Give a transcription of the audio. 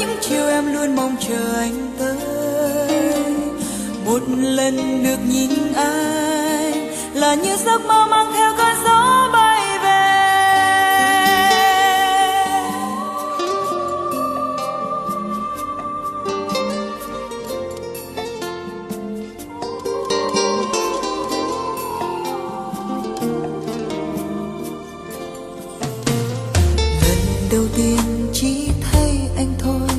những chiều em luôn mong chờ anh tới. Một lần được nhìn anh là như giấc mơ mang theo cơn gió bay về. Lần đầu tiên chỉ